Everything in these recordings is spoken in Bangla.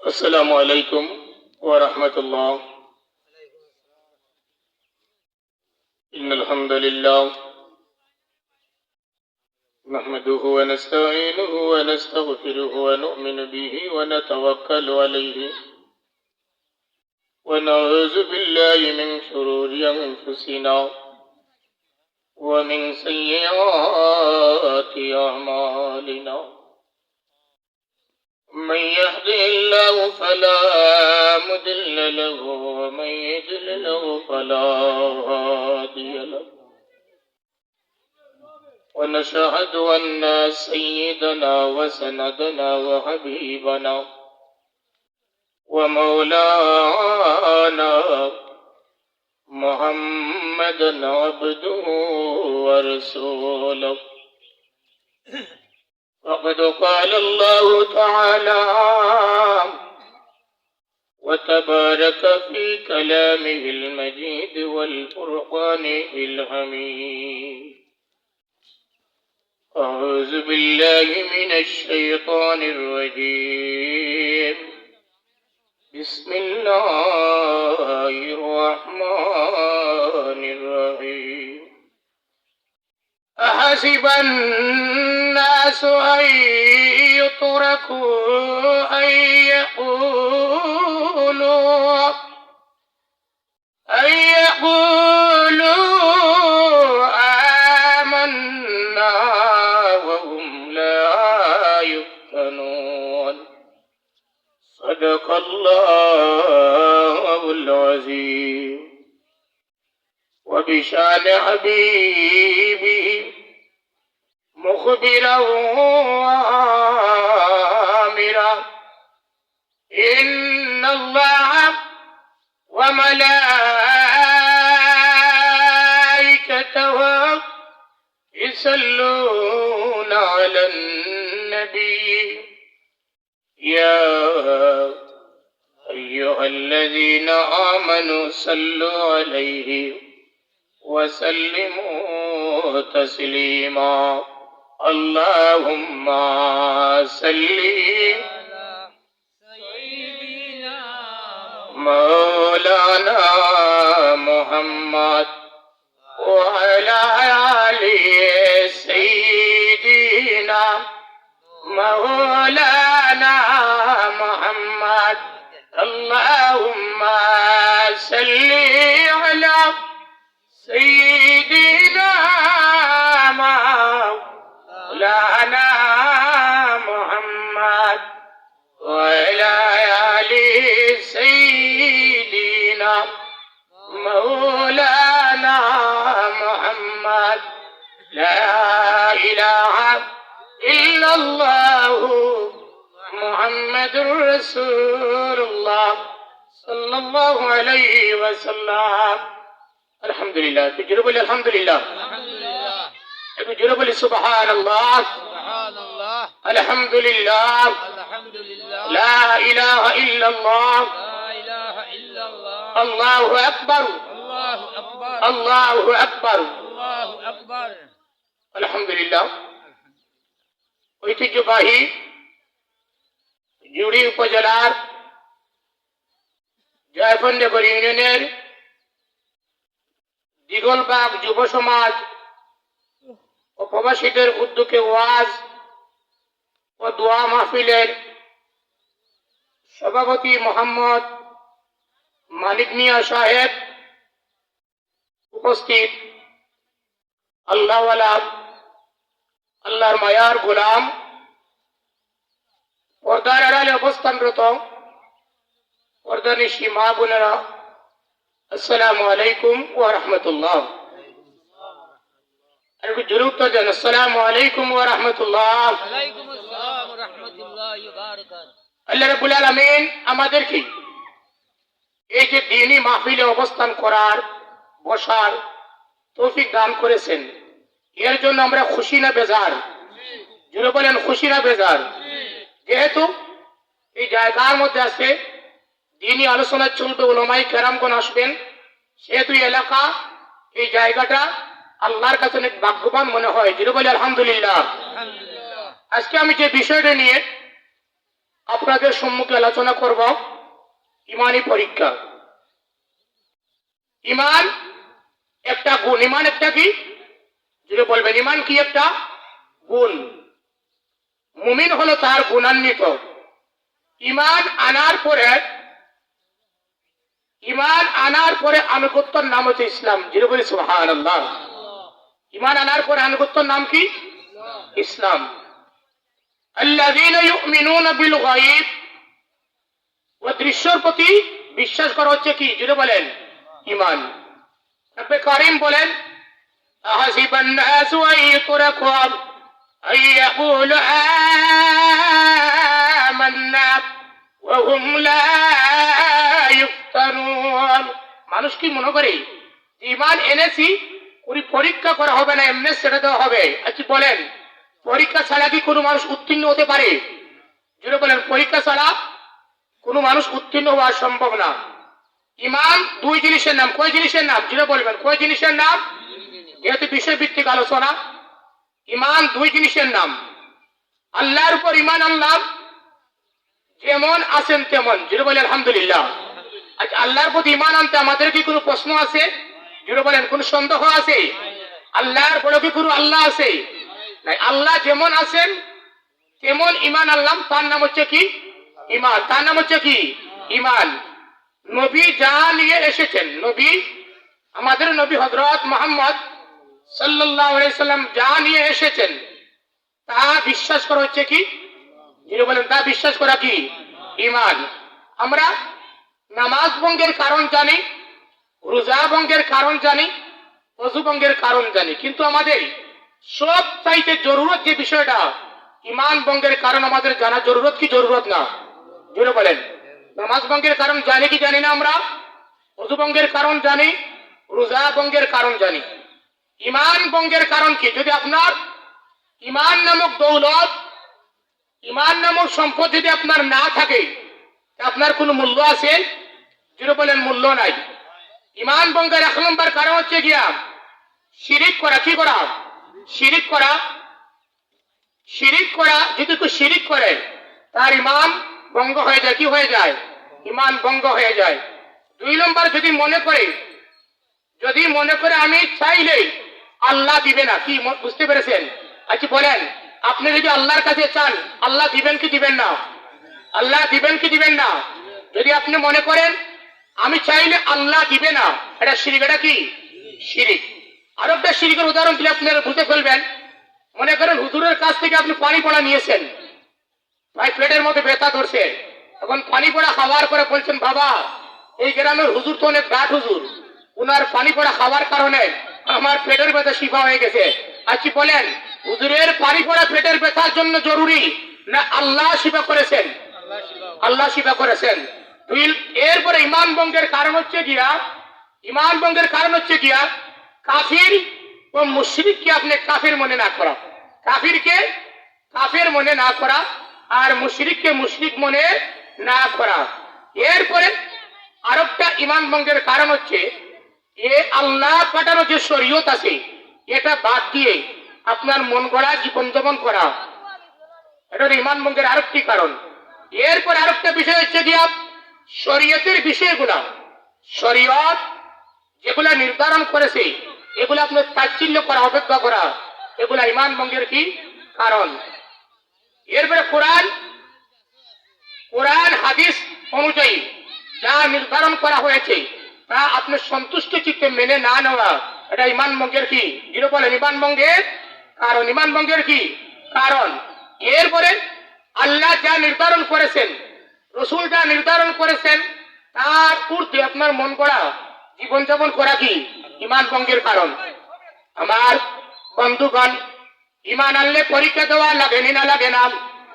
السلام عليكم ورحمة الله. إن الحمد لله نحمده ونستعينه ونستغفره ونؤمن به ونتوكل عليه ونعوذ بالله من شرور أنفسنا ومن سيئات أعمالنا. من يهده الله فلا مضل له ومن يضلل فلا هادي له. ونشهد أن سيدنا وسندنا وحبيبنا ومولانا محمدا عبده ورسوله. وقد قال الله تعالى وتبارك في كلامه المجيد والفرقان الحميد. أعوذ بالله من الشيطان الرجيم. بسم الله الرحمن الرحيم. أحسب الناس أن يتركوا أن يقولوا آمنا وهم لا يفتنون. صدق الله العظيم. وبشان حبيبي مخبرا وآمرا إن الله وملائكته يصلون على النبي يا أيها الذين آمنوا صلوا عليه وسلموا تسليما. اللهم صل مولانا محمد وعلى آل سيدنا مولانا محمد. اللهم صل على سيدنا مولانا محمد وعلى آل سيدنا مولانا محمد. لا إله إلا الله محمد رسول الله صلى الله عليه وسلم. الحمد لله. تجربوا الحمد لله. تجربوا سبحان الله. الحمد لله. لا إله إلا الله. الله أكبر. الله أكبر. الحمد لله. ঐতিহ্যবাহী জুড়ি উপজেলার জয়ফন্দেগড় ইউনিয়নের দিগলবাগ যুব সমাজ ও প্রবাসীদের উদ্যোগে ওয়াজ ও দোয়া মাহফিলের সভাপতি মোহাম্মদ মানিক মিয়া সাহেব উপস্থিত, আল্লাহওয়ালা আল্লাহর মায়ার গোলাম, পর্দার আড়ালে অবস্থানরত পর্দানিশী মা বোনেরা, আসসালামু আলাইকুম ওয়া রাহমাতুল্লাহ। আর একটু জোরে উত্তর দেন, আসসালামু আলাইকুম ওয়া রাহমাতুল্লাহ। ওয়ালাইকুম আসসালাম ওয়া রাহমাতুল্লাহি ওয়া বারাকাতুহু। আল্লাহ রাব্বুল আলামিন আমাদেরকে এই যে দ্বীনি মাহফিলে অবস্থান করার, বসার তৌফিক দান করেছেন, এর জন্য আমরা খুশি না বেজার? জোরে বলেন, খুশি না বেজার? যেহেতু এই জায়গার মধ্যে আছে দ্বীনি আলোচনা চলবে, উলামায়ে কেরামগণ আসবেন, সেহেতু এলাকা, এই জায়গাটা আল্লাহর কাছে অনেক ভাগ্যবান মনে হয়। জোরে বলে আলহামদুলিল্লাহ। আজকে আমি যে বিষয়টা নিয়ে আপনাদের সম্মুখে আলোচনা করব ইমানি পরীক্ষা। ইমান একটা গুণ। ইমান একটা কি? যদি বলবেন ইমান কি? একটা গুণ। মুমিন হলো তার গুণান্বিত। ইমান আনার পরে আনুগত্যর নাম হচ্ছে ইসলাম। যিনি বলি সুবহানাল্লাহ। ইমান আনার পরে আনুগত্যর নাম কি? ইসলাম। আল্লাযীনা ইউমিনুনা বিল গায়ব, ও দৃশ্যের প্রতি বিশ্বাস করা হচ্ছে কি? যিনি বলেন ইমান। রব্বে কারীম বলেন আহাসিবান নাসু আইয়ুতরাকু আইয়াকুলু আমান্না ওয়া হুম লা ইফতানুন। মানুষ কি মনে করে ইমান এনেছি ওই পরীক্ষা করা হবে না, এমনি ছেড়ে দেওয়া হবে? আচ্ছা বলেন, পরীক্ষা ছাড়া কি কোনো মানুষ উত্তীর্ণ হতে পারে? যদি বলেন পরীক্ষা ছাড়া কোনো মানুষ উত্তীর্ণ হওয়া সম্ভব না। ইমান দুই জিনিসের নাম। কয় জিনিসের নাম? যদি বলবেন কয় জিনিসের নাম? যেহেতু বিষয়ভিত্তিক আলোচনা, ইমান দুই জিনিসের নাম। আল্লাহর উপর ইমান আনলাম, যেমন আছেন তেমন। যদি বলেন আলহামদুলিল্লাহ। আচ্ছা, আল্লাহর প্রতি ইমান আনতে আমাদের কি কোনো প্রশ্ন আছে? যদি বলেন কোন সন্দেহ আছে? আল্লাহর বড় কি কোনো আল্লাহ আছে? নাই। আল্লাহ যেমন আছেন তেমন ইমান আনলাম, তার নাম হচ্ছে কি? ইমান। তার নাম হচ্ছে কি? ইমান। নবী যা নিয়ে এসেছেন, নবী আমাদের নবী হযরত মুহাম্মদ সাল্লাল্লাহু আলাইহি সাল্লাম যা নিয়ে এসেছেন তা বিশ্বাস করা হচ্ছে কি? যিনি বলেন তা বিশ্বাস করা কি? ইমান। আমরা নামাজ ভঙ্গের কারণ জানি, রোজা ভঙ্গের কারণ জানি, ওযু ভঙ্গের কারণ জানি, কিন্তু আমাদের সব চাইতে জরুরত যে বিষয়টা ইমান ভঙ্গের কারণ আমাদের জানা জরুরত কি জরুরত না? যিনি বলেন নামাজ ভঙ্গের কারণ জানি কি জানি না? আমরা ওযু ভঙ্গের কারণ জানি, রোজা ভঙ্গের কারণ জানি। ইমান ভঙ্গের কারণ কি? যদি আপনার ইমান নামক দৌলত, ইমান নামক সম্পদ যদি আপনার না থাকে, আপনার কোনো মূল্য আছে? যিনি বলেন মূল্য নাই। ইমান ভঙ্গের এক নম্বর কারণ হচ্ছে গিয়া শিরিক করা। কি করা? শিরিক করা। শিরিক করা। যদি কেউ শিরিক করে তার ইমান ভঙ্গ হয়ে যায়। কি হয়ে যায়? ইমান ভঙ্গ হয়ে যায়। দুই নম্বর, যদি মনে করে আমি চাইলেই আল্লাহ দিবে না। কি বুঝতে পেরেছেন? আচ্ছা বলেন, আপনি যদি আল্লাহর কাছে চান আল্লাহ দিবেন কি দিবেন না? আল্লাহ দিবেন কি দিবেন না? যদি আপনি মনে করেন আমি চাইলে আল্লাহ দিবে না, এটা শিরিক। এটা কি? শিরিক। আরো একটা শিরিকের উদাহরণ দিলে আপনারা বুঝে ফেলবেন। মনে করেন হুজুরের কাছ থেকে আপনি পানি পড়া নিয়েছেন, ভাই পেটের মধ্যে ব্যথা ধরছে, এখন পানি পড়া খাওয়ার পরে বলছেন বাবা এই গ্রামের হুজুর তো অনেক গাঢ় হুজুর, উনার পানি পড়া খাওয়ার কারণে আমার পেটের ব্যথা শিফা হয়ে গেছে। আচ্ছা বলেন, হুজুরের পানি পড়া পেটের ব্যথার জন্য জরুরি না আল্লাহ শিফা করেছেন? আল্লাহ শিফা করেছেন। এরপরে ইমান ভঙ্গের কারণ হচ্ছে গিয়া কাফির ও মুশরিককে আপনি কাফির মনে না করা। কাফিরকে কাফির মনে না করা আর মুশরিককে মুশরিক মনে না করা। এরপরে আরেকটা ইমান ভঙ্গের কারণ হচ্ছে আল্লাহ পাঠানো যে শরীয়ত আছে এটা বাদ দিয়ে আপনার মন গড়া জীবনযাপন করা। এটা ইমান ভঙ্গের আরেকটি কারণ। এরপর আরেকটা বিষয় হচ্ছে গিয়া শরীয়তের বিষয়গুলা, শরীয়ত যেগুলা নির্ধারণ করেছে এগুলো আপনার তাচ্ছিল্য করা, অপেক্ষা করা, এগুলা ইমান ভঙ্গের কি কারণ। এরপরে কোরআন হাদিস অনুযায়ী যা নির্ধারণ করা হয়েছে তা আপনি সন্তুষ্ট চিত্তে মেনে না নেওয়া, এটা ইমান ভঙ্গের কি? যিনি বলেন ইমান ভঙ্গের কারণ। ইমান ভঙ্গের কি কারণ? এরপরে আল্লাহ যা নির্ধারণ করেছেন, রসুল যা নির্ধারণ করেছেন তার ঊর্ধ্বে আপনার মন গড়া জীবনযাপন করা কি ইমান ভঙ্গের কারণ। আমার বন্ধুগণ, ইমান আনলে পরীক্ষা দেওয়া লাগেনি না লাগে না?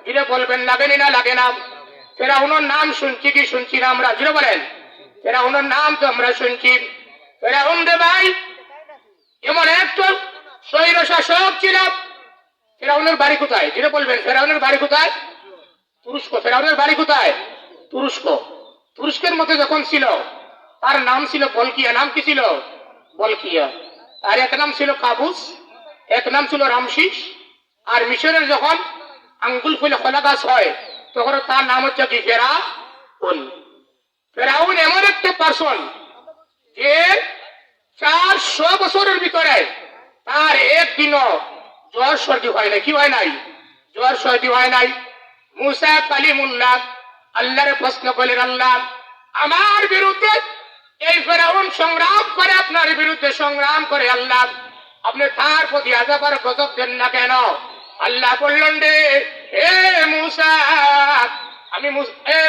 যিনি বলবেন লাগেনি না লাগে না? ফেরাউনের নাম শুনছি কি শুনছি না আমরা? যিনি বলেন ফেরাউনের নাম তো আমরা শুনছি। ফেরাউন রে ভাই এমন একজন স্বৈর শাসক ছিল। ফেরাউনের বাড়ি কোথায়? যিনি বলবেন ফেরাউনের বাড়ি কোথায়? তুরস্ক। ফেরাউনের বাড়ি কোথায়? তুরস্ক। তুরস্কের মধ্যে যখন ছিল তার নাম ছিল বলকিয়া। নাম কি ছিল? বলকিয়া। আর এক নাম ছিল কাবুস, এক নাম ছিল রামশিস। আর মিশরের যখন আঙ্গুল ফুলে কলা গাছ হয় তখন তার নাম হচ্ছে কি ফেরাউন। ফেরাউন এমন একটা পার্সন যে 400 বছরের ভিতরে তার একদিনও জ্বর সর্দি হয় নাই। কি হয় নাই? জ্বর সর্দি হয় নাই। মুসা কালিমুল্লাহ আল্লাহর প্রশ্ন করলেন, আল্লাহ আমার বিরুদ্ধে এই ফেরাউন সংগ্রাম করে, আপনার বিরুদ্ধে সংগ্রাম করে, আল্লাহ আপনি তার প্রতি আযাব আর গজব দেন না কেন? আল্লাহ বললেন, রে এ মুসা,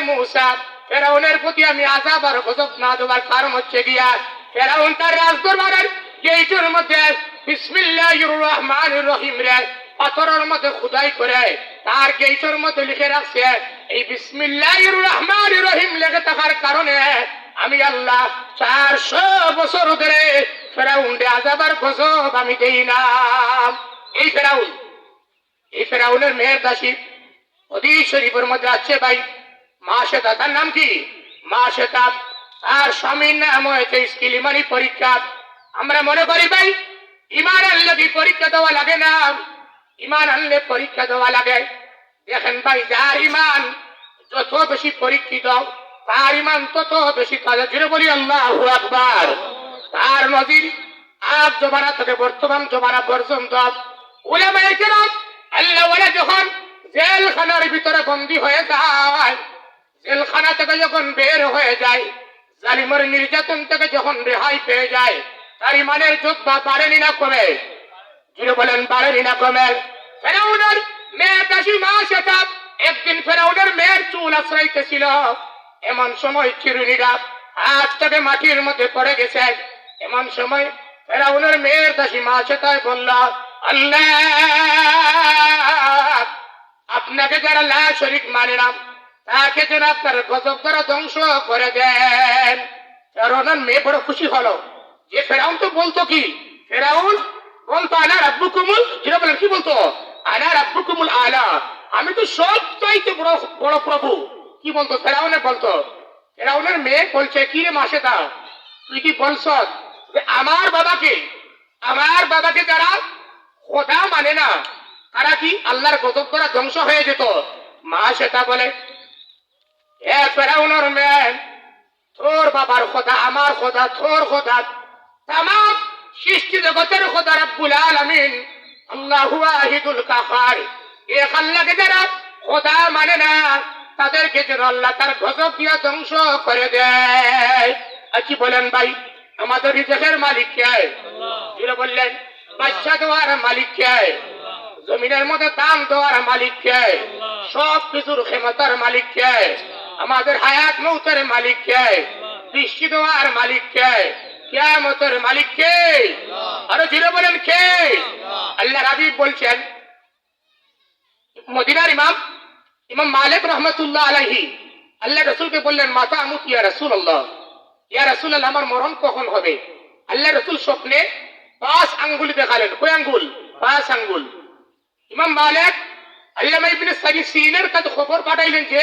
মুসা ফেরাউনের প্রতি আমি আযাব আর গজব না দেওয়ার কারণ হচ্ছে গিয়া ফেরাউন তার রাজদরবারের গেটের মধ্যে বিসমিল্লাহির রহমানির রহিম রে পাথরের মধ্যে খোদাই করে তার গেটের মধ্যে লিখে রাখছে, এই বিসমিল্লাহির রহমানির রহিম লেগে থাকার কারণে আমি আল্লাহ 400 বছর ধরে ফেরাউনকে আযাব আর গজব আমি দেই না। এই ফেরাউনের মেয়ের দাসী হাদিস শরীফের মধ্যে আছে ভাই, মাসেদা, তার নাম কি? মাসেদা। আর স্বামীর নাম হয়েছে ইসকিলিমানি পরীক্ষা। আমরা মনে করি ভাই ইমান আনলে কি পরীক্ষা দেওয়া লাগে না? ইমান আনলে পরীক্ষা দেওয়া লাগে। দেখেন ভাই, যার ইমান যত বেশি পরীক্ষিত তার ইমান তত বেশি তাজা। জুড়ে বলি আল্লাহু আকবার। তার নজির আজ জমানা থেকে বর্তমান জমানা পর্যন্ত উলামায়ে কেরাম আল্লাহ ওয়ালা যখন জেলখানার ভিতরে বন্দী হয়ে যায়, জেলখানা থেকে যখন বের হয়ে যায়, জালিমের নির্যাতন থেকে যখন রেহাই পেয়ে যায়, তার ইমানের যোদ্ধা বাড়েনি না কমে? জুড়ে বলেন বাড়েনি না কমে? ফেরাউনের মেয়ে দাসী মাসেদা একদিন ফেরাউনের মেয়ের চুল আশ্রয়িতেছিল। এমন সময় চিরুনিরা হাত থেকে মাটির মধ্যে পড়ে গেছে। এমন সময় ফেরাউনের মেয়ের দাসী মাসেদা বলল, আল্লাহ আপনাকে যারা লা শরীক মানে না তাকে যেন আপনার গজব দ্বারা ধ্বংস করে দেন। ফেরাউনের মেয়ে বড় খুশি হলো যে ফেরাউন তো বলতো কি? ফেরাউন বলতো আনা রাব্বুকুমুল, যেটা বলেন কি বলতো? আনা রাব্বুকুমুল আলা, আমি তো সব চাইতে বড় বড় প্রভু। কি বলতো? ফেরাউনে বলতো। ফেরাউনের মেয়ে বলছে, কি রে মাসেদা, তুই কি বলছ যে আমার বাবাকে যারা খোদা মানে না তারা কি আল্লাহর গজব দ্বারা ধ্বংস হয়ে যেত? মাসেদা বলে, এ ফেরাউনের মেয়ে, তোর বাবার খোদা আমার খোদা তোর খোদা, তামাম সৃষ্টি জগতের খোদা রব্বুল আলামিন আল্লাহু ওয়াহিদুল কাহার। এক আল্লাহকে যারা খোদা মানে না তাদেরকে যেন আল্লাহ তার গজব দিয়া ধ্বংস করে দেয়। আর কি বলেন ভাই, আমাদের রিজেকের মালিক কে? যেটা বললেন বাচ্চা দেওয়ার মালিক কে? জমিনের মধ্যে দাম দেওয়ার মালিক কে? সব কিছুর ক্ষমতার মালিক কে? আমাদের হায়াত মৌতের মালিক কে? বৃষ্টি দেওয়ার মালিক কে? কিয়ামতের মালিক কে? আরো জুড়ে বলেন কে? আল্লাহ হাবিব বলছেন, মদিনার ইমাম মালিক রহমতুল্লাহ আলাইহি আল্লাহ রাসূলকে বললেন, মাতা আমুত ইয়া রাসূলুল্লাহ, ইয়া রাসূলুল্লাহ আমার মরণ কখন হবে? আল্লাহ রাসূল স্বপ্নে 5 আঙ্গুল দেখালেন। কয় আঙ্গুল? 5 আঙ্গুল। ইমাম মালিক আল্লামা ইবনে সিরিনের কাছে খবর পাঠাইলেন যে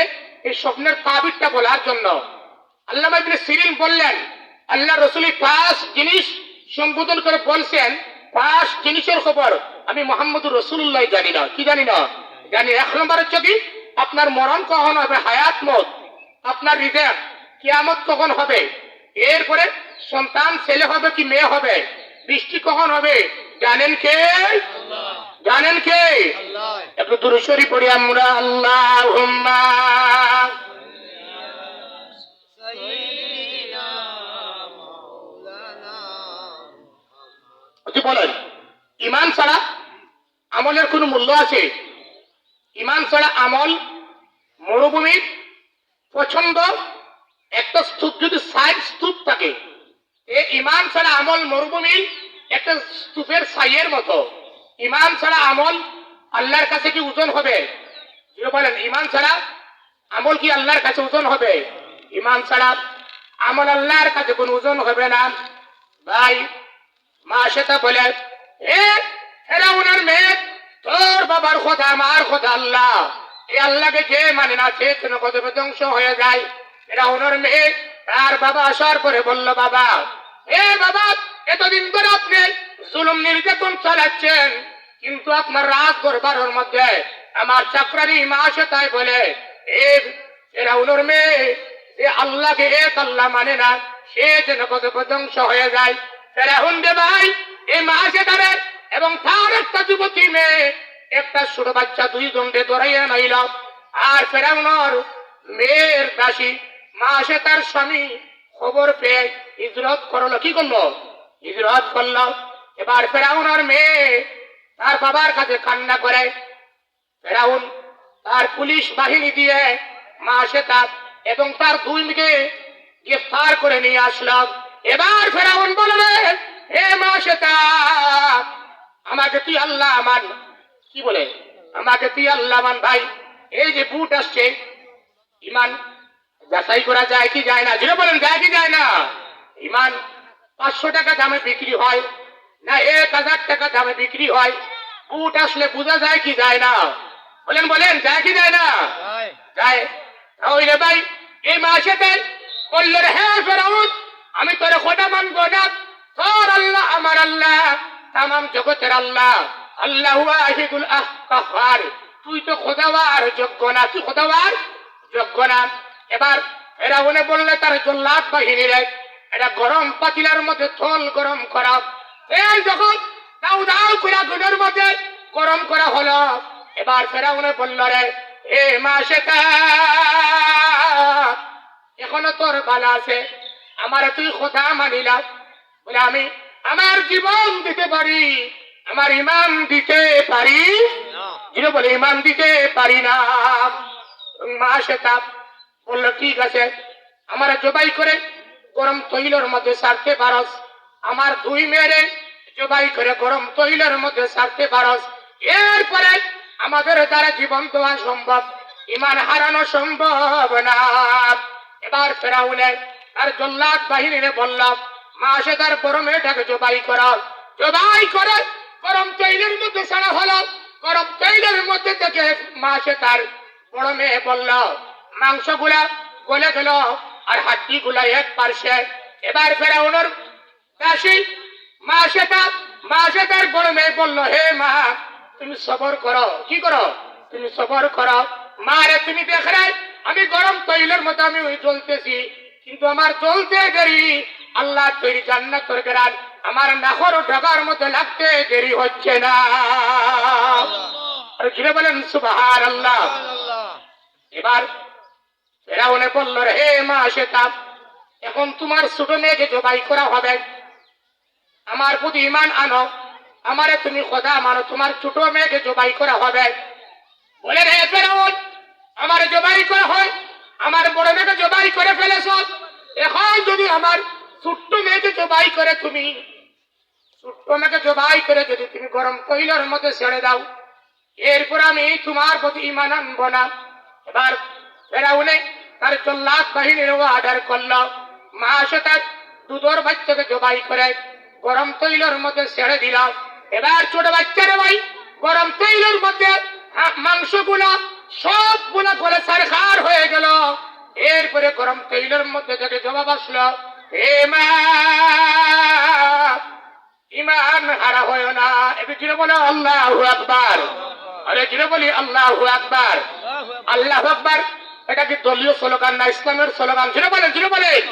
এই স্বপ্নের তাবিরটা বলার জন্য। আল্লামা ইবনে সিরিন বললেন, আল্লাহ রাসূল 5 জিনিস সম্বোধন করে বলছেন, 5 জিনিসের খবর আমি মুহাম্মদুর রাসূলুল্লাহ জানি না। কি জানি না? জানি 1 নম্বর হচ্ছে কি আপনার মরণ কখন হবে, হায়াত মত, আপনার রিজেক, কিয়ামত কখন হবে, এরপরে সন্তান ছেলে হবে কি মেয়ে হবে, বৃষ্টি কখন হবে, জানেন কে? জানেন কে? একটু দুরূদ শরীফ পড়ি আমরা, আল্লাহুম্মা বলেন। ইমান ছাড়া আমলের কোন মূল্য আছে? ইমান ছাড়া আমল মরুভূমির পছন্দ একটা স্তূপ, যদি 60 স্তূপ থাকে, এই ইমান ছাড়া আমল মরুভূমির একটা স্তূপের ছাইয়ের মতো। ইমান ছাড়া আমল আল্লাহর কাছে কি ওজন হবে? বলেন, ইমান ছাড়া আমল কি আল্লাহর কাছে ওজন হবে? ইমান ছাড়া আমল আল্লাহর কাছে কোন ওজন হবে না। ভাই মাসেদা বলে, এ ফেরাউনের মেয়ে, তোর বাবার খোদা আমার খোদা আল্লাহ, এই আল্লাহকে যে মানে না সে যেন গজবে ধ্বংস হয়ে যায়। ফেরাউনের মেয়ে তার বাবা আসার পরে বলল, বাবা, এ বাবা, এতদিন ধরে আপনি জুলুম নির্যাতন চালাচ্ছেন, কিন্তু আপনার রাজ দরবারের মধ্যে আমার চাকরানি মাসেদাই বলে এই ফেরাউনের মেয়ে যে আল্লাহকে এক আল্লাহ মানে না, সে যেন কত ধ্বংস হয়ে যায়। ফেরাউন রে ভাই, এই মাসে তারে এবং তার একটা যুবতী মেয়ে, একটা ছোট বাচ্চা, দুই দণ্ডে দৌড়াইয়া নাইল। আর ফেরাউনের মেয়ের দাসী মাসে তার স্বামী খবর পেয়ে হিজরত করলো। কি করলো? হিজরত করলো। এবার ফেরাউনের মেয়ে তার বাবার কাছে কান্না করে। ফেরাউন তার পুলিশ বাহিনী দিয়ে মাসেতাব এবং তার দুই মেয়েকে গ্রেফতার করে নিয়ে আসলাম। এবার ফেরাউন বলবে, হে মাসেতাব, আমাকে তুই আল্লাহ মান। কি বলে? আমাকে তুই আল্লাহ মান। ভাই, এই যে বুট আসছে, ইমান যাচাই করা যায় কি যায় না? যেটা বলেন, যায় কি যায় না? ইমান 500 টাকা দামে বিক্রি হয় না 1000 টাকা দামে বিক্রি হয়? বুট আসলে বোঝা যায় কি যায় না? বলেন বলেন, যায় কি যায় না? যায়। তাহলে ভাই, এই মাসে তাই বললো, হ্যাঁ ফেরাউন, আমি তোর খোদা মানবো না। তোর আল্লাহ আমার আল্লাহ, তামাম জগতের আল্লাহ, আল্লাহ ওয়াহিদুল কাহ্হার। তুই তো খোদাওয়ার যোগ্য না, তুই খোদাওয়ার যোগ্য না। এবার ফেরাউনে বললে তার জল্লাদ বাহিনীর এটা গরম পাতিলার মধ্যে থল গরম করা। এই যখন দাউ দাউ করে আগুনের মধ্যে গরম করা হলো, এবার ফেরাউনে বলল, রে এ মাসেতা, এখনো তোর বালা আছে, আমারে তুই কথা মানিলা। বলে, আমি আমার জীবন দিতে পারি, আমার ইমান দিতে পারি, যেটা বলে ইমান দিতে পারি না। মাসেতা বললো, ঠিক আছে, আমার জবাই করে গরম তৈলের মধ্যে সারতে পারস, আমার দুই মেয়েরে জবাই করে গরম তৈলের মধ্যে সারতে পারস, এরপরে আমাদের দ্বারা জীবন দেওয়া সম্ভব, ইমান হারানো সম্ভব না। এবার ফেরাউনে তার জল্লাদ বাহিনীরে বলল, মাসে তার বড় মেয়েটাকে জবাই করা। জবাই করে গরম তৈলের মধ্যে ছাড়া হলো। গরম তৈলের মধ্যে থেকে মাসে তার বড় মেয়ে বলল, মাংসগুলা গলে গেল আর হাড্ডি গুলা এক পার্শ্বে। এবার ফেরাউনের দাসী মাসে তার বড় মেয়ে বলল, হে মা, তুমি সবর করো। কি করো? তুমি সবর করো। মা রে, তুমি দেখলে আমি গরম তৈলের মতো আমি জ্বলতেছি, কিন্তু আমার জ্বলতে দেরি আল্লাহ তৈরি জান্নাতের গ্রান আমার নাখর ঢাকার মধ্যে লাগতে দেরি হচ্ছে না। আর ঘিরে বলেন সুবহানাল্লাহ। এবার ফেরাউনে বলল, হে মাসেতাব, এখন তোমার ছোট মেয়েকে জবাই করা হবে, আমার প্রতি ঈমান আনো, আমারে তুমি খোদা মানো, তোমার ছোট মেয়েকে জবাই করা হবে। বলে, হে ফেরাউন, আমার জবাই করা হয়, আমার বড় মেয়েকে জবাই করে ফেলেছ, এখন যদি আমার ছোট্ট মেয়েকে জবাই করে তুমি যদি তুমি গরম তৈলের মধ্যে ছেড়ে দাও, এরপর আমি তোমার প্রতি ঈমান আনবো না। এবার ফেরাউনে তার জল্লাদ বাহিনীর অর্ডার করলো, মাসেতাব দুধর বাচ্চাকে জবাই করে গরম তৈলের মধ্যে ছেড়ে দিল। এবার ছোট বাচ্চারে ভাই গরম তৈলের মধ্যে মাংসগুলা সবগুলা গলে ছারখার হয়ে গেল। এরপরে গরম তৈলের মধ্যে থেকে জবাব আসলো, হে মা, ইমান হারা হয় না। এবার জিরে বলে আল্লাহু আকবার। আরে জিরে বলি আল্লাহু আকবার। আল্লাহু আকবার এটা কি দলীয় স্লোগান না ইসলামের স্লোগান? জিরে বলেন, জিরে বলেন,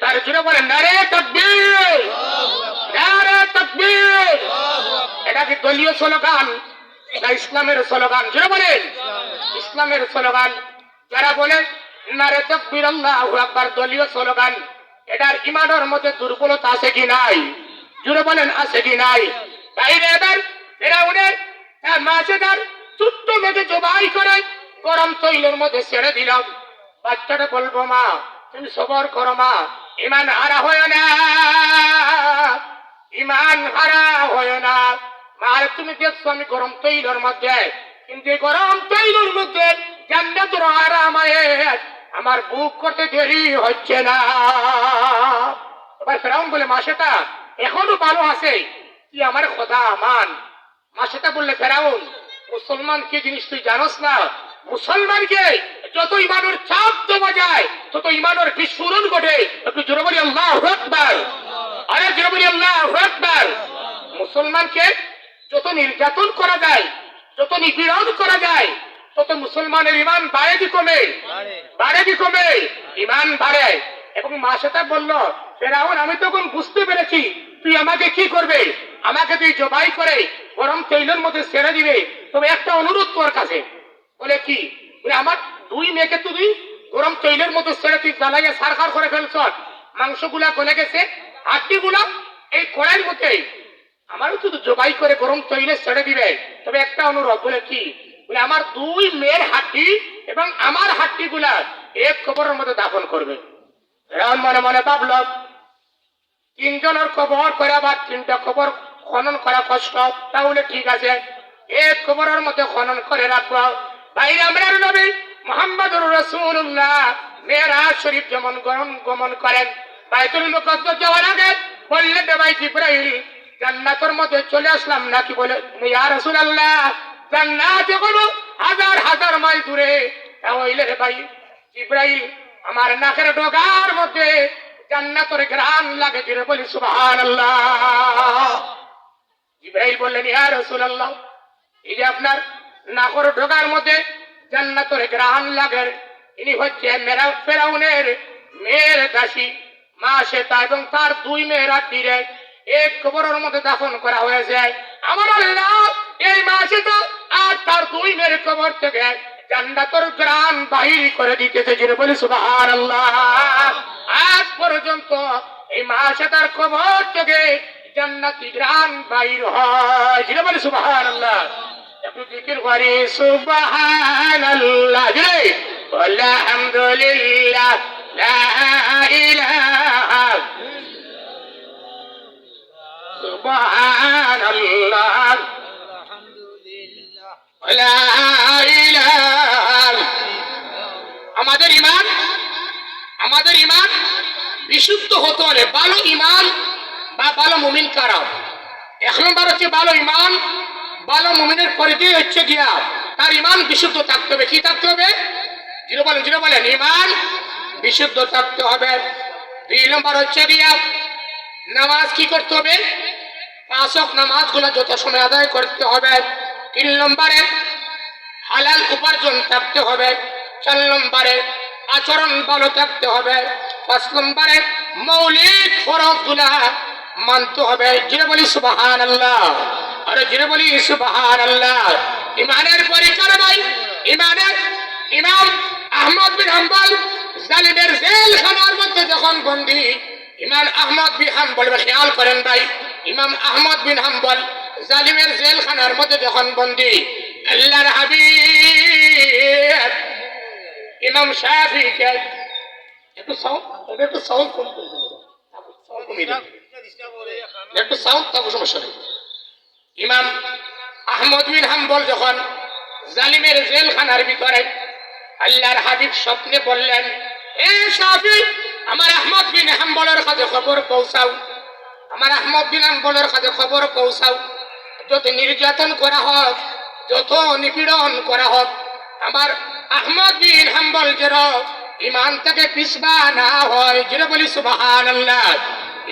তার জিরে বলেন, নারে তাকবীর, নারে তাকবীর। এটা কি দলীয় স্লোগান না ইসলামের স্লোগান? জিরে বলেন, ইসলামের স্লোগান। যারা বলে নারে তাকবীর আল্লাহু আকবার দলীয় স্লোগান, এটার ইমানের মধ্যে দুর্বলতা আছে কি নাই? জুড়ে বলেন, আছে কি নাই? তাই এবার ফেরাউনে মাসেদার ছোট্ট মেয়েকে জবাই করে গরম তৈলের মধ্যে ছেড়ে দিলাম। বাচ্চাটা বলবো, মা তুমি সবর করো, মা ইমান হারা হয় না, ইমান হারা হয় না। মা তুমি দেখছো আমি গরম তৈলের মধ্যে, কিন্তু গরম তৈলের মধ্যে জান্নাতুর আরামায়ের আমার বুক করতে দেরি হচ্ছে না। এবার ফেরাউন বলে, মাসেটা এখনো ভালো আছে, তুই আমার খোদা মান। মাসেটা বললে, ফেরাউন মুসলমান কি জিনিস তুই জানোস না? মুসলমানকে যত ইমানের চাপ দেওয়া যায় তত ইমানের বিস্ফোরণ ঘটে। একটু জোরে বলি আল্লাহু আকবার। আরে জোরে বলি আল্লাহু আকবার। মুসলমানকে যত নির্যাতন করা যায়, যত নিপীড়ন করা যায়, তত তত মুসলমানের ইমান বাড়ে কি কমে? বাড়ে। বাড়ে কি কমে? ইমান বাড়ে। এবং মা সেটা বলল, ফেরাউন আমি তখন বুঝতে পেরেছি তুই আমাকে কি করবে, আমাকে তুই জবাই করে গরম তৈলের মধ্যে ছেড়ে দিবে, তবে একটা অনুরোধ তোর কাছে। বলে কি? বলে আমার দুই মেয়েকে তুই গরম তৈলের মধ্যে ছেড়ে তুই জ্বালাইয়া সারখার করে ফেলছ, মাংসগুলা গলে গেছে, হাড্ডিগুলা এই কড়াইয়ের মধ্যে আমারও শুধু জবাই করে গরম তৈলে ছেড়ে দিবে, তবে একটা অনুরোধ। বলে কি? বলে আমার দুই মেয়ের হাড্ডি এবং আমার হাড্ডি গুলা এক কবরের মধ্যে দাফন করবে। রাম মনে মনে ভাবল, তিনজনের কবর করে আবার তিনটা কবর খনন করা কষ্ট, তাহলে ঠিক আছে এক কবরের মধ্যে খনন করে রাখবো। ভাই আমরার নবী মুহাম্মদুর রাসূলুল্লাহ মেরাজ শরীফ যেমন গমন করেন, বাইতুল মুকাদ্দাস যাওয়ার আগে বললেন ভাই জিবরাইল জান্নাতের মধ্যে চলে আসলাম নাকি? বলে ইয়া রাসূলুল্লাহ জান্নাত এখনো হাজার হাজার মাইল দূরে। তাহলে রে ভাই জিবরাইল আমার নাকের ডগার মধ্যে জান্নাতের ঘ্রাণ লাগে, জোরে বলি সুবহানাল্লাহ। জিবরাইল বললেন ইয়া রাসূলুল্লাহ এই যে আপনার নাকের ডগার মধ্যে জান্নাতের ঘ্রাণ লাগে, ইনি হচ্ছে ফেরাউনের মেয়ের দাসী মা শ্বেতা, এবং তার দুই মেয়ের হাড্ডিরে এক কবরের মধ্যে দাফন করা হয়েছে। আমার আল্লাহ এই মা শ্বেতা আর তার দুই মেয়ের কবর থেকে জান্নাতের ঘ্রাণ বাহির করে দিতেছে, জোরে বলি সুবহানাল্লাহ। আজ পর্যন্ত এই মা শ্বেতার কবর থেকে জান্নাতি ঘ্রাণ বাহির হয়, জোরে বলি সুবহানাল্লাহ। একটু জিকির করি সুবহানাল্লাহ, জোরে আলহামদুলিল্লাহ লা ইলাহা সুবহানাল্লাহ আলহামদুলিল্লাহ। লা ইলাহা। আমাদের ইমান বিশুদ্ধ হতে হলে ভালো ইমান বা ভালো মুমিন কারা? এক নম্বর হচ্ছে ভালো ইমান। ভালো মুমিনের পরিচয় হচ্ছে গিয়া তার ইমান বিশুদ্ধ থাকতে হবে। কি থাকতে হবে? জিরো বলেন ইমান বিশুদ্ধ থাকতে হবে। দুই নম্বর হচ্ছে গিয়া নামাজ কি করতে হবে? পাঁচ ওয়াক্ত নামাজগুলো যত সময় আদায় করতে হবে। তিন নম্বরে হালাল উপার্জন থাকতে হবে। চার নম্বরে আচরণ ভালো থাকতে হবে। পাঁচ নম্বরে মৌলিক ফরজগুলা মানতে হবে। জোরে বলি সুবহানাল্লাহ, আরে জোরে বলি সুবহানাল্লাহ। ইমানের পরীক্ষা ভাই, ইমাম আহমদ বিন হাম্বল জালিমের জেলখানার মধ্যে যখন বন্দী, ইমাম আহমদ বিন হাম্বল, খেয়াল করেন ভাই, ইমাম আহমদ বিন হাম্বল জালিমের জেলখানার মধ্যে যখন বন্দী, আল্লাহর হাবিব ইমাম শাফিকে একটু সাউন্ড কম করে দেবো, একটু সাউন্ড থাকো, সমস্যা নেই। ইমাম আহমদ বিন হাম্বল যখন জালিমের জেলখানার ভিতরে, আল্লাহর হাবিব স্বপ্নে বললেন, এ শাফি আমার আহমদ বিন হাম্বলের কাছে খবর পৌঁছাও, আমার আহমদ বিন হাম্বলের কাছে খবর পৌঁছাও, যত নির্যাতন করা হোক, যত নিপীড়ন করা হোক, আমার আহমদ বিন হাম্বল যেন ইমান থেকে পিছবা না হয়। যেন বলি সুবহানাল্লাহ।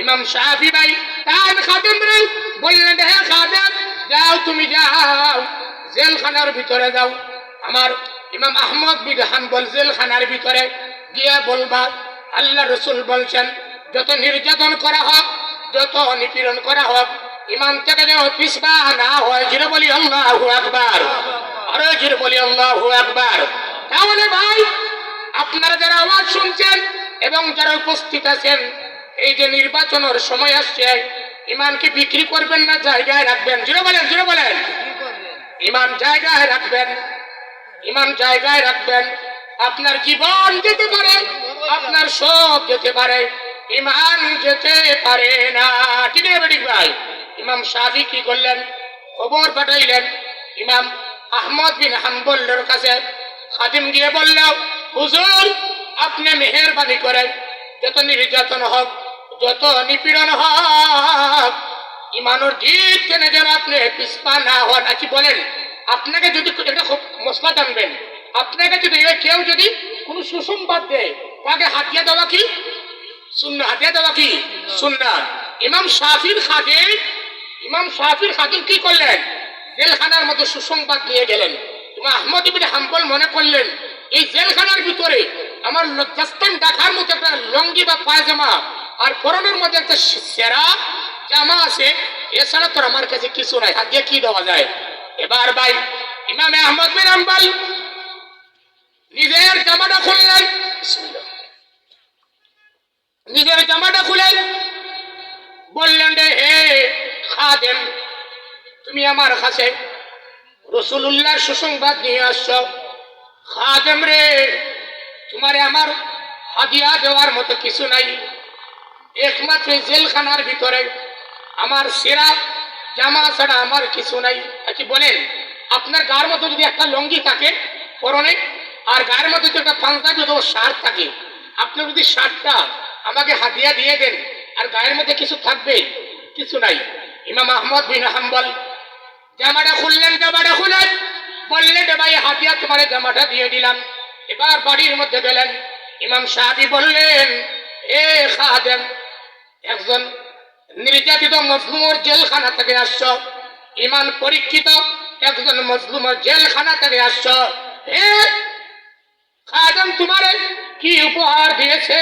ইমাম শাফি ভাই তার খাদেম রে বললেন, হে খাদেম যাও, তুমি যাও জেলখানার ভিতরে যাও, আমার ইমাম আহমদ বিন হাম্বল জেলখানার ভিতরে গিয়ে বলবা আল্লাহ রসুল বলছেন যত নির্যাতন করা হোক, যত নিপীড়ন করা হোক, ইমান থেকে যেন পিছবা না হয়। যেন বলি আল্লাহু আকবার, আরো জোরে বলি আল্লাহু আকবার। তাহলে ভাই আপনারা যারা আওয়াজ শুনছেন এবং যারা উপস্থিত আছেন, এই যে নির্বাচনের সময় আসছে, ইমানকে বিক্রি করবেন না জায়গায় রাখবেন? জোরে বলেন, জোরে বলেন। কি করবেন? ইমান জায়গায় রাখবেন, ইমান জায়গায় রাখবেন। আপনার জীবন যেতে পারে, আপনার সব যেতে পারে, ইমান যেতে পারে না। ঠিক আছে ঠিক ভাই? ইমাম শাফি কি করলেন? খবর পাঠাইলেন ইমাম আহমদ বিন হাম্বলের কাছে। খাদিম গিয়ে বলল, হুজুর আপনি মেহেরবানি করেন, যত নির্যাতন হোক, যত নিপীড়ন হোক, ইমানের দিক থেকে যেন আপনি পিছপা না হন। কি বলেন? আপনাকে যদি এটা খুব মশলা জানবেন, আপনাকে যদি কেউ যদি কোনো সুসংবাদ দেয়, তাকে হাতিয়া দেওয়া কি সুন্নাত, হাতিয়া দেওয়া কি সুন্নাত। ইমাম শাফির খাদিম কি করলেন? জেলখানার মধ্যে সুসংবাদ নিয়ে গেলেন। ইমাম আহমদ ইবনে হাম্বল মনে করলেন এই জেলখানার ভিতরে আমার লজ্জাস্থান ঢাকার মতো একটা লঙ্গি বা পায়জামা আর পরনের মধ্যে একটা সেরা জামা আছে, এছাড়া তোর আমার কাছে কিছু নাই, হাত দিয়ে কি দেওয়া যায়। এবার ভাই ইমাম আহমদ বিন হাম্বল নিজের জামাটা খুললেন, নিজের জামাটা খুলেন, বললেন রে হে খাদেম, তুমি আমার কাছে রাসূলুল্লাহর সুসংবাদ নিয়ে আসছো। খাদেম রে, তোমারে আমার হাদিয়া দেওয়ার মতো কিছু নাই, একমাত্র জেলখানার ভিতরে আমার সেরা জামা ছাড়া আমার কিছু নাই। আচ্ছা বলেন, আপনার গায়ের মধ্যে যদি একটা লঙ্গি থাকে পরনে, আর গায়ের মধ্যে যদি একটা পাঞ্জাবি অথবা শার্ট থাকে, আপনি যদি শার্টটা আমাকে হাদিয়া দিয়ে দেন আর গায়ের মধ্যে কিছু থাকবে, কিছু নাই। ইমাম আহমদ বিন হাম্বল জামাটা খুললেন, জামাটা খুলেন, বললেন রে ভাই হাদিয়া তোমার জামাটা দিয়ে দিলাম। এবার বাড়ির মধ্যে গেলেন, ইমাম সাহাবী বললেন এ খাদেম, একজন নির্যাতিত মজলুমের জেলখানা থেকে আসছ, ইমান পরীক্ষিত একজন মজলুমের জেলখানা থেকে আসছ, হে খাদেম তোমারে কি উপহার দিয়েছে?